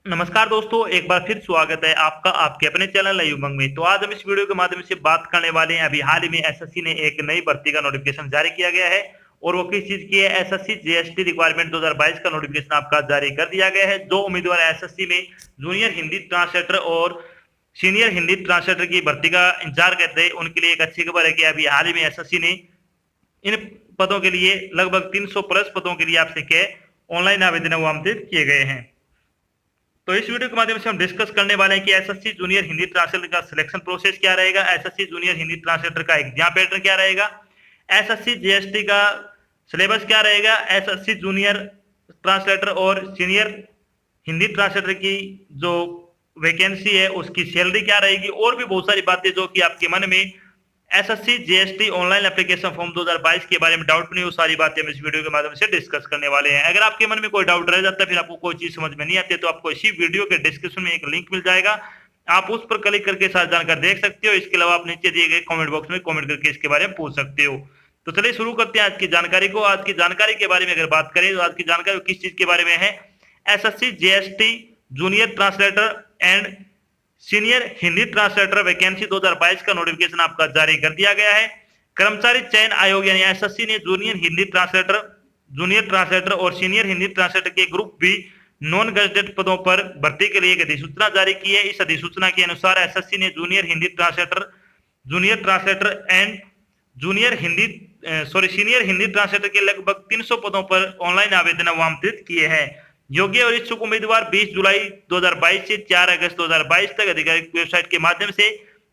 नमस्कार दोस्तों, एक बार फिर स्वागत है आपका आपके अपने चैनल युगमंग में। तो आज हम इस वीडियो के माध्यम से बात करने वाले हैं। अभी हाल ही में एसएससी ने एक नई भर्ती का नोटिफिकेशन जारी किया गया है और वो किस चीज की है। एसएससी जीएसटी रिक्वायरमेंट 2022 का नोटिफिकेशन आपका जारी कर दिया गया है। जो उम्मीदवार एसएससी में जूनियर हिंदी ट्रांसलेटर और सीनियर हिंदी ट्रांसलेटर की भर्ती का इंतजार करते हैं, उनके लिए एक अच्छी खबर है कि अभी हाल ही में एसएससी ने इन पदों के लिए लगभग 300 प्लस पदों के लिए आपसे क्या ऑनलाइन आवेदन वो आमंत्रित किए गए हैं। तो इस वीडियो के माध्यम से हम डिस्कस करने वाले हैं कि एसएससी जूनियर हिंदी ट्रांसलेटर का सिलेक्शन प्रोसेस क्या रहेगा, एसएससी जूनियर हिंदी ट्रांसलेटर का एग्जाम पैटर्न क्या रहेगा, एसएससी जीएसटी का सिलेबस क्या रहेगा, एसएससी जूनियर ट्रांसलेटर और सीनियर हिंदी ट्रांसलेटर की जो वैकेंसी है उसकी सैलरी क्या रहेगी, और भी बहुत सारी बातें जो कि आपके मन में SSC GST online application form 2022 के बारे में डाउट नहीं, वो सारी बातें हम इस वीडियो के माध्यम से डिस्कस करने वाले हैं। अगर आपके मन में कोई डाउट रह जाता है, फिर आपको कोई चीज समझ में नहीं आती, तो आपको इसी वीडियो के डिस्क्रिप्शन में एक लिंक मिल जाएगा, आप उस पर क्लिक करके सारी जानकारी देख सकते हो। इसके अलावा आप नीचे दिए गए कमेंट बॉक्स में कमेंट करके इसके बारे में पूछ सकते हो। तो चलिए शुरू करते हैं आज की जानकारी को। आज की जानकारी के बारे में अगर बात करें तो आज की जानकारी किस चीज के बारे में है। SSC GST junior translator and senior Hindi translator vacancy 2022 का नोटिफिकेशन आपका जारी कर दिया गया है। कर्मचारी चयन आयोग यानी एसएससी ने जूनियर ट्रांसलेटर और सीनियर हिंदी ट्रांसलेटर के ग्रुप बी नॉन गजेटेड पदों पर भर्ती के लिए एक अधिसूचना जारी की है। इस अधिसूचना के अनुसार एसएससी ने junior translator and senior Hindi translator के लगभग 300 पदों पर ऑनलाइन आवेदन आमंत्रित किए हैं। योग्य और इच्छुक उम्मीदवार 20 जुलाई 2022 से 4 अगस्त 2022 तक आधिकारिक वेबसाइट के माध्यम से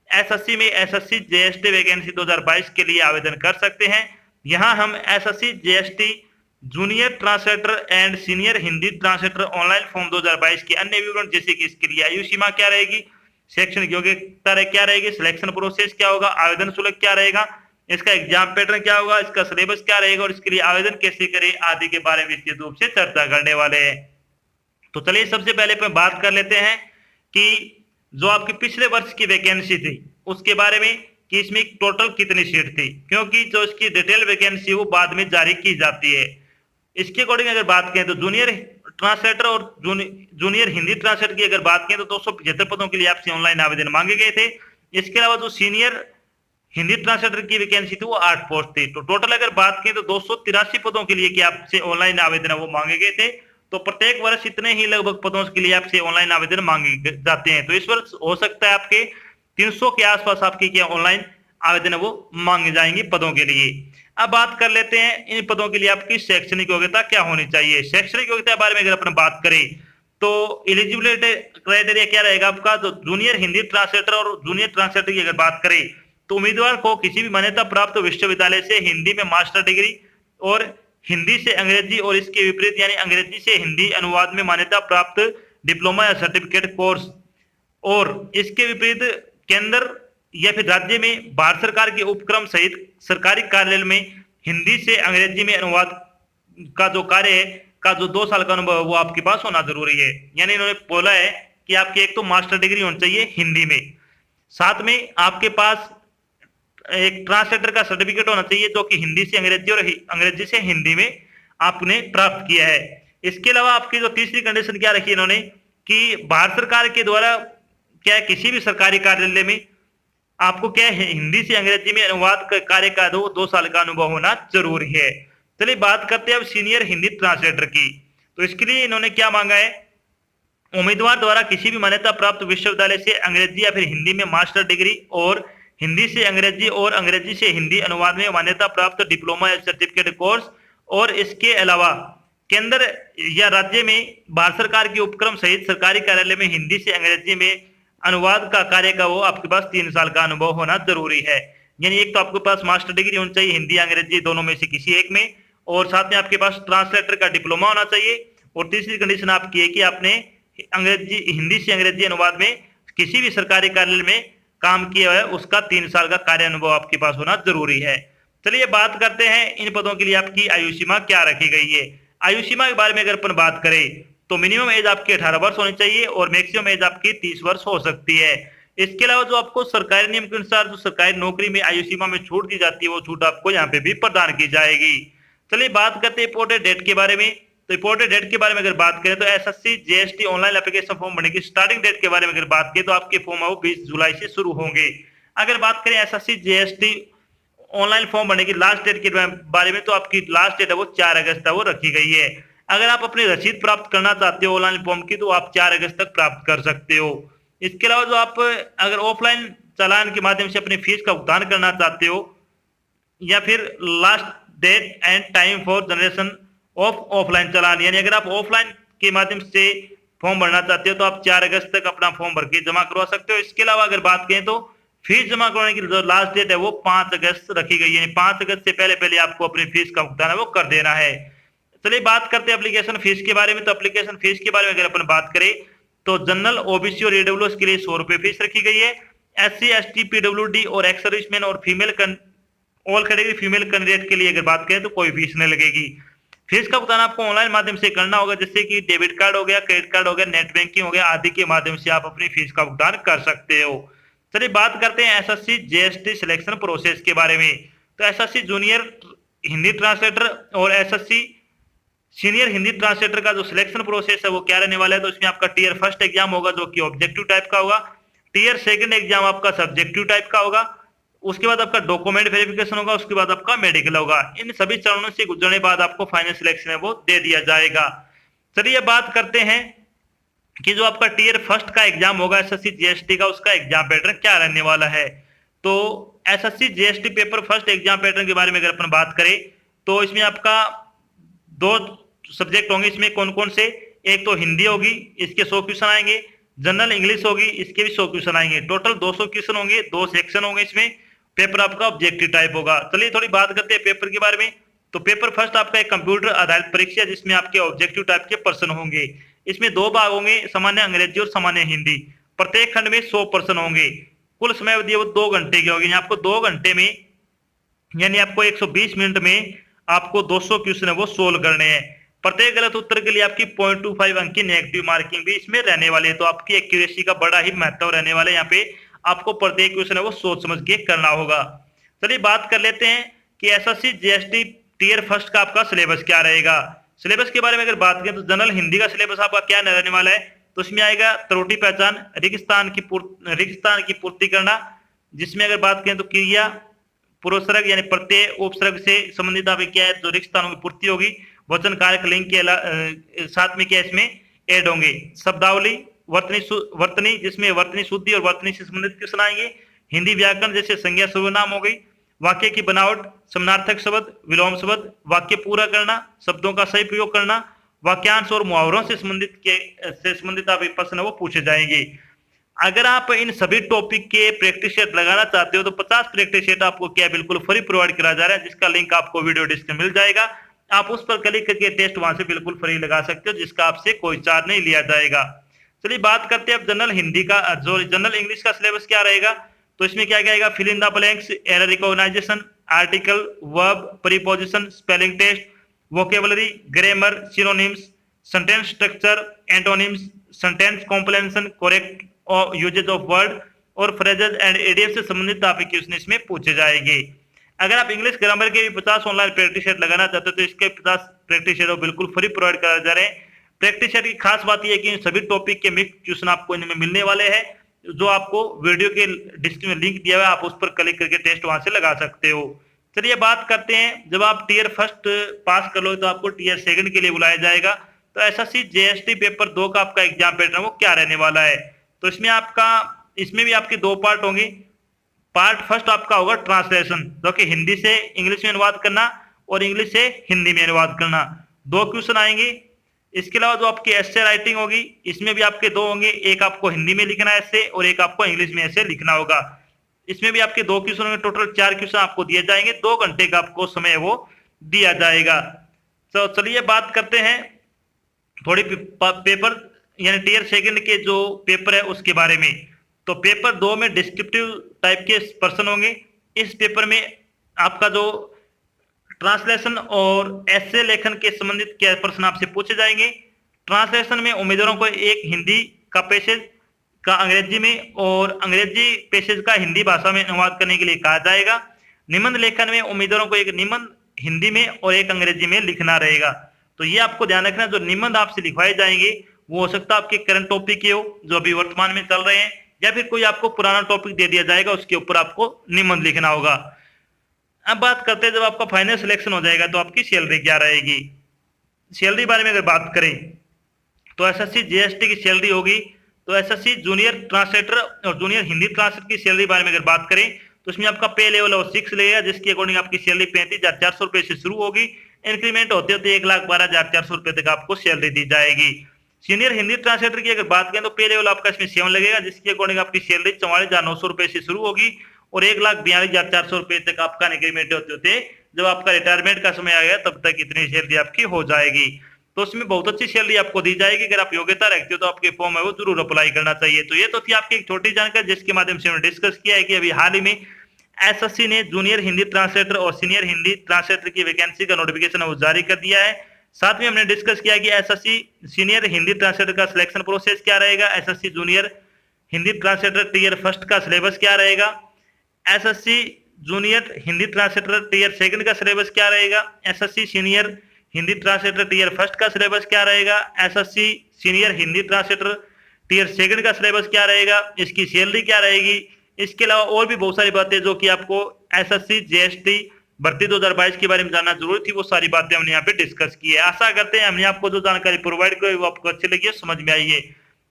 एसएससी में एसएससी जीएसटी वैकेंसी 2022 के लिए आवेदन कर सकते हैं। यहां हम SSC GST junior translator and senior Hindi translator online form 2022 के अन्य विवरण, जैसे कि इसके लिए आयु सीमा क्या रहेगी, शैक्षणिक योग्यता क्या रहेगी, सिलेक्शन प्रोसेस क्या होगा, आवेदन शुल्क क्या रहेगा, इसका एग्जाम पैटर्न क्या होगा, इसका सिलेबस क्या रहेगा और इसके लिए आवेदन कैसे करें आदि के बारे में विस्तृत रूप से चर्चा करने वाले हैं। तो चलिए सबसे पहले अपन बात कर लेते हैं कि जो आपके पिछले वर्ष की वैकेंसी थी उसके बारे में कि इसमें टोटल कितनी सीट थी, क्योंकि जो इसकी डिटेल वैकेंसी वो बाद में जारी की जाती है। इसके अकॉर्डिंग अगर बात करें तो जूनियर ट्रांसलेटर और जूनियर हिंदी ट्रांसलेटर की अगर बात करें तो 275 पदों के लिए आपसे ऑनलाइन आवेदन मांगे गए थे। इसके अलावा जो सीनियर हिंदी ट्रांसलेटर की वैकेंसी थी वो 8 पोस्ट थी। तो टोटल अगर बात करें तो 283 पदों के लिए कि आपसे ऑनलाइन आवेदन वो मांगे गए थे। तो प्रत्येक वर्ष इतने ही लगभग पदों के लिए आपसे ऑनलाइन आवेदन मांगे जाते हैं। तो इस वर्ष हो सकता है आपके 300 के आसपास आपकी क्या ऑनलाइन आवेदन वो मांगे जाएंगे पदों के लिए। अब बात कर लेते हैं इन पदों के लिए आपकी शैक्षणिक योग्यता क्या होनी चाहिए। शैक्षणिक योग्यता के बारे में अगर अपन बात करें तो एलिजिबिलिटी क्राइटेरिया क्या रहेगा आपका। तो जूनियर हिंदी ट्रांसलेटर और जूनियर ट्रांसलेटर की अगर बात करें तो उम्मीदवार को किसी भी मान्यता प्राप्त विश्वविद्यालय से हिंदी में मास्टर डिग्री और हिंदी से अंग्रेजी और इसके विपरीत यानी अंग्रेजी से हिंदी अनुवाद में मान्यता प्राप्त डिप्लोमा या सर्टिफिकेट कोर्स और इसके विपरीत केंद्र या फिर राज्य में भारत सरकार के उपक्रम सहित सरकारी कार्यालय में हिंदी से अंग्रेजी में अनुवाद का जो कार्य है का जो 2 साल का अनुभव वो आपके पास होना जरूरी है। यानी इन्होंने बोला है कि आपकी एक तो मास्टर डिग्री होनी चाहिए हिंदी में, साथ में आपके पास एक ट्रांसलेटर का सर्टिफिकेट होना चाहिए जो कि हिंदी से अंग्रेजी और अंग्रेजी से हिंदी में आपने प्राप्त किया है। इसके अलावा आपकी जो तीसरी कंडीशन क्या रखी इन्होंने कि भारत सरकार के द्वारा क्या किसी भी सरकारी कार्यालय में आपको क्या है हिंदी से अंग्रेजी में अनुवाद कार्य का 2 साल का अनुभव होना जरूरी है। चलिए बात करते हैं अब सीनियर हिंदी ट्रांसलेटर की। तो इसके लिए इन्होंने क्या मांगा है, उम्मीदवार द्वारा किसी भी मान्यता प्राप्त विश्वविद्यालय से अंग्रेजी या फिर हिंदी में मास्टर डिग्री और हिंदी से अंग्रेजी और अंग्रेजी से हिंदी अनुवाद में मान्यता प्राप्त डिप्लोमा या सर्टिफिकेट कोर्स और इसके अलावा केंद्र या राज्य में भारत सरकार के उपक्रम सहित सरकारी कार्यालय में हिंदी से अंग्रेजी में अनुवाद का कार्य का वो आपके पास 3 साल का अनुभव होना जरूरी है। यानी एक तो आपके पास मास्टर डिग्री होनी चाहिए हिंदी अंग्रेजी दोनों में से किसी एक में, और साथ में आपके पास ट्रांसलेटर का डिप्लोमा होना चाहिए, और तीसरी कंडीशन आपकी है कि आपने हिंदी से अंग्रेजी अनुवाद में किसी भी सरकारी कार्यालय में काम किया है उसका 3 साल का कार्य अनुभव आपके पास होना जरूरी है। चलिए बात करते हैं इन पदों के लिए आपकी आयु सीमा क्या रखी गई है। आयु सीमा के बारे में अगर अपन बात करें तो मिनिमम एज आपकी 18 वर्ष होनी चाहिए और मैक्सिमम एज आपकी 30 वर्ष हो सकती है। इसके अलावा जो आपको सरकारी नियम के अनुसार जो सरकारी नौकरी में आयु सीमा में छूट दी जाती है वो छूट आपको यहाँ पे भी प्रदान की जाएगी। चलिए बात करते हैं इंपोर्टेंट डेट के बारे में। तो इंपॉर्टेंट डेट के बारे में अगर बात करें तो SSC GST online application form भरने की स्टार्टिंग डेट के बारे में अगर बात करें तो आपके फॉर्म है वो 20 जुलाई से शुरू होंगे। अगर बात करें एसएससी जीएसटी ऑनलाइन फॉर्म भरने की लास्ट डेट के बारे में तो आपकी लास्ट डेट है वो 4 अगस्त है वो रखी गई है। अगर आप अपनी रसीद प्राप्त करना चाहते हो ऑनलाइन फॉर्म की तो आप 4 अगस्त तक प्राप्त कर सकते हो। इसके अलावा जो आप अगर ऑफलाइन चालान के माध्यम से अपनी फीस का भुगतान करना चाहते हो या फिर last date and time for generation of offline challan, यानी अगर आप ऑफलाइन के माध्यम से फॉर्म भरना चाहते हो तो आप 4 अगस्त तक अपना फॉर्म भर के जमा करवा सकते हो। इसके अलावा अगर बात करें तो फीस जमा करवाने की जो लास्ट डेट है वो 5 अगस्त रखी गई है। 5 अगस्त से पहले पहले आपको अपनी फीस का भुगतान है वो कर देना है। चलिए बात करते हैं एप्लीकेशन फीस के बारे में। तो एप्लीकेशन फीस के बारे में अगर अपन बात करें तो जनरल, ओबीसी और ईडब्ल्यूएस के लिए 100 रुपए फीस रखी गई है। एससी, एसटी, पीडब्ल्यूडी और एक्स सर्विसमैन और female all category female candidate के लिए अगर बात करें तो कोई फीस नहीं लगेगी। फीस का भुगतान आपको ऑनलाइन माध्यम से करना होगा, जैसे कि डेबिट कार्ड हो गया, क्रेडिट कार्ड हो गया, नेट बैंकिंग हो गया आदि के माध्यम से आप अपनी फीस का भुगतान कर सकते हो। चलिए बात करते हैं एसएससी जीएसटी सिलेक्शन प्रोसेस के बारे में। तो एसएससी जूनियर हिंदी ट्रांसलेटर और एसएससी सीनियर हिंदी ट्रांसलेटर का जो सिलेक्शन प्रोसेस है वो क्या रहने वाला है, तो इसमें आपका टीयर फर्स्ट एग्जाम होगा जो कि ऑब्जेक्टिव टाइप का होगा। टीयर सेकंड एग्जाम आपका सब्जेक्टिव टाइप का होगा। उसके बाद आपका डॉक्यूमेंट वेरिफिकेशन होगा, उसके बाद आपका मेडिकल होगा। इन सभी चरणों से गुजरने बाद आपको फाइनल सिलेक्शन है वो दे दिया जाएगा। चलिए बात करते हैं कि जो आपका टीयर फर्स्ट का एग्जाम होगा एसएससी जीएसटी का, उसका एग्जाम पैटर्न क्या रहने वाला है। तो SSC GST paper first exam pattern के बारे में अगर अपन बात करें तो इसमें आपका 2 सब्जेक्ट होंगे। इसमें कौन कौन से, एक तो हिंदी होगी, इसके 100 क्वेश्चन आएंगे। जनरल इंग्लिश होगी, इसके भी 100 क्वेश्चन आएंगे। टोटल 200 क्वेश्चन होंगे, 2 सेक्शन होंगे। इसमें पेपर आपका ऑब्जेक्टिव टाइप होगा। चलिए थोड़ी बात करते हैं पेपर के बारे में। तो पेपर फर्स्ट आपका एक कंप्यूटर आधारित परीक्षा जिसमें आपके ऑब्जेक्टिव टाइप के प्रश्न होंगे। इसमें 2 भाग होंगे, सामान्य अंग्रेजी और सामान्य हिंदी। प्रत्येक खंड में 100 प्रश्न होंगे। कुल समय अवधि वो 2 घंटे की होगी। आपको 2 घंटे में यानी आपको 120 मिनट में आपको 200 क्वेश्चन है वो सोल्व करने हैं। प्रत्येक गलत उत्तर के लिए आपकी 0.25 अंक की नेगेटिव मार्किंग भी इसमें रहने वाली है। तो आपकी एक्यूरेसी का बड़ा ही महत्व रहने वाला है। यहाँ पे आपको प्रत्येक क्वेश्चन है वो सोच समझ के करना होगा। चलिए बात कर लेते हैं कि एसएससी जीएसटी टीयर फर्स्ट का आपका सिलेबस क्या रहेगा। सिलेबस के बारे में अगर बात करें तो जनरल हिंदी का सिलेबस आपका क्या रहने वाला है, तो इसमें आएगा त्रुटि पहचान, रेगिस्तान की पूर्ति करना। जिसमें अगर बात करें तो क्रिया, पूर्वसर्ग यानी प्रत्यय, उपसर्ग से संबंधित आपकी क्या है जो रेगिस्तानों की पूर्ति होगी। वचन कारक लिंग के साथ में क्या इसमें ऐड होंगे। शब्दावली, वर्तनी जिसमें वर्तनी शुद्धि और वर्तनी से संबंधित क्वेश्चन आएंगे। हिंदी व्याकरण जैसे संज्ञा सर्वनाम हो गई। वाक्य की बनावट, समानार्थक शब्द, विलोम शब्द, वाक्य पूरा करना, शब्दों का सही प्रयोग करना, वाक्यांश और मुहावरों से संबंधित आप प्रश्न वो पूछे जाएंगे। अगर आप इन सभी टॉपिक के प्रैक्टिस सेट लगाना चाहते हो तो 50 प्रैक्टिस सेट आपको क्या बिल्कुल फ्री प्रोवाइड करा जा रहा है, जिसका लिंक आपको वीडियो डिस्क्रिप्शन मिल जाएगा। आप उस पर क्लिक करके टेस्ट वहां से बिल्कुल फ्री लगा सकते हो, जिसका आपसे कोई चार्ज नहीं लिया जाएगा। चलिए बात करते हैं अब जनरल हिंदी का, जो जनरल इंग्लिश का सिलेबस क्या रहेगा। तो इसमें क्या आएगा, fill in the blanks, error recognisation, article, verb, preposition, spelling test, vocabulary, grammar, synonyms, sentence structure, antonyms, sentence complementation, correct usage of word और फ्रेजेस एंड इडियम से संबंधित टॉपिक क्वेश्चन इसमें पूछे जाएंगे। अगर आप इंग्लिश ग्रामर के भी 50 ऑनलाइन प्रैक्टिस सेट लगाना चाहते हो तो इसके 50 प्रैक्टिस सेट बिल्कुल फ्री प्रोवाइड करा जा रहे हैं। प्रैक्टिस सेट की खास बात यह है कि इन सभी टॉपिक के मिक्स क्वेश्चन आपको इनमें मिलने वाले हैं, जो आपको वीडियो के डिस्क्रिप्शन में लिंक दिया हुआ है, आप उस पर क्लिक करके टेस्ट वहां से लगा सकते हो। चलिए बात करते हैं, जब आप टीयर फर्स्ट पास कर लो तो आपको टीयर सेकंड के लिए बुलाया जाएगा। तो एसएससी जीएसटी पेपर 2 का आपका एग्जाम पैटर्न वो क्या रहने वाला है। तो इसमें भी आपके 2 पार्ट होंगे। पार्ट फर्स्ट आपका होगा ट्रांसलेशन, जो कि हिंदी से इंग्लिश में अनुवाद करना और इंग्लिश से हिंदी में अनुवाद करना। 2 क्वेश्चन आएंगे। इसके अलावा जो आपकी एसे राइटिंग होगी, इसमें भी आपके 2 होंगे। एक आपको हिंदी में लिखना है एसे और एक आपको इंग्लिश में एसे लिखना होगा। इसमें भी आपके 2 क्वेश्चन होंगे। टोटल 4 क्वेश्चन आपको दिए जाएंगे। 2 घंटे का आपको समय वो दिया जाएगा। तो चलिए बात करते हैं थोड़ी पेपर यानी टीयर सेकंड के जो पेपर है उसके बारे में। तो पेपर 2 में डिस्क्रिप्टिव टाइप के प्रश्न होंगे। इस पेपर में आपका जो ट्रांसलेशन और एसे लेखन के संबंधित क्या प्रश्न आपसे पूछे जाएंगे। ट्रांसलेशन में उम्मीदवारों को एक हिंदी का पैसेज का अंग्रेजी में और अंग्रेजी पैसेज का हिंदी भाषा में अनुवाद करने के लिए कहा जाएगा। निबंध लेखन में उम्मीदवारों को एक निबंध हिंदी में और एक अंग्रेजी में लिखना रहेगा। तो ये आपको ध्यान रखना, जो निबंध आपसे लिखवाए जाएंगे वो हो सकता है आपके करंट टॉपिक के हो जो अभी वर्तमान में चल रहे हैं, या फिर कोई आपको पुराना टॉपिक दे दिया जाएगा उसके ऊपर आपको निबंध लिखना होगा। अब बात करते हैं जब आपका फाइनल सिलेक्शन हो जाएगा तो आपकी सैलरी क्या रहेगी। सैलरी बारे में अगर बात करें तो एसएससी जीएसटी की सैलरी होगी। तो एसएससी जूनियर ट्रांसलेटर और जूनियर हिंदी ट्रांसलेटर की सैलरी बारे में अगर बात करें तो इसमें आपका पे लेवल और 6 लगेगा, जिसके अकॉर्डिंग आपकी सैलरी 35,400 रुपए से शुरू होगी। इंक्रीमेंट होते होते 1,12,400 रुपए तक आपको सैलरी दी जाएगी। सीनियर हिंदी ट्रांसलेटर की अगर बात करें तो पे लेवल आपका इसमें 7 लगेगा, जिसके अकॉर्डिंग आपकी सैलरी 44,900 रुपए से शुरू होगी और 1,42,400 रुपए तक आपका इंक्रीमेंट होते होते जब आपका रिटायरमेंट का समय आएगा तब तक इतनी सैलरी आपकी हो जाएगी। तो उसमें बहुत अच्छी सैलरी आपको दी जाएगी। अगर आप योग्यता रखते हो तो आपके फॉर्म है वो जरूर अप्लाई करना चाहिए। तो ये तो थी आपकी एक छोटी जानकारी जिसके माध्यम से हमने डिस्कस किया है कि अभी हाल ही में एसएससी ने जूनियर हिंदी ट्रांसलेटर और सीनियर हिंदी ट्रांसलेटर की वैकेंसी का नोटिफिकेशन वो जारी कर दिया है। साथ में हमने डिस्कस किया कि एसएससी सीनियर हिंदी ट्रांसलेटर का सिलेक्शन प्रोसेस क्या रहेगा, SSC junior Hindi translator tier first का सिलेबस क्या रहेगा, SSC junior Hindi translator tier second का सिलेबस क्या रहेगा, SSC senior Hindi translator tier first का सिलेबस क्या रहेगा, SSC senior Hindi translator tier second का सिलेबस क्या रहेगा, इसकी सैलरी क्या रहेगी। इसके अलावा और भी बहुत सारी बातें जो कि आपको एसएससी जीएसटी भर्ती 2022 के बारे में जानना जरूरी थी, वो सारी बातें हमने यहाँ पे डिस्कस की है। आशा करते हैं हमने आपको जो जानकारी प्रोवाइड की वो आपको अच्छी लगी है, समझ में आई है।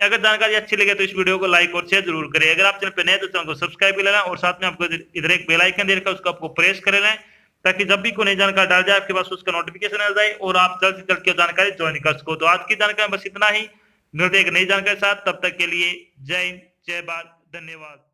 अगर जानकारी अच्छी लगे तो इस वीडियो को लाइक और शेयर जरूर करें। अगर आप चैनल पे नए तो चैनल को सब्सक्राइब कर लेना और साथ में आपको इधर एक बेल आइकन दे रखा है उसको आपको प्रेस कर लेना है ताकि जब भी कोई नई जानकारी डाल जाए आपके पास उसका नोटिफिकेशन आ जाए और आप जल्द से जल्द जानकारी ज्वाइन कर सको। तो आज की जानकारी बस इतना ही, मिलते एक नई जानकारी के साथ, तब तक के लिए जय हिंद, जय भारत, धन्यवाद।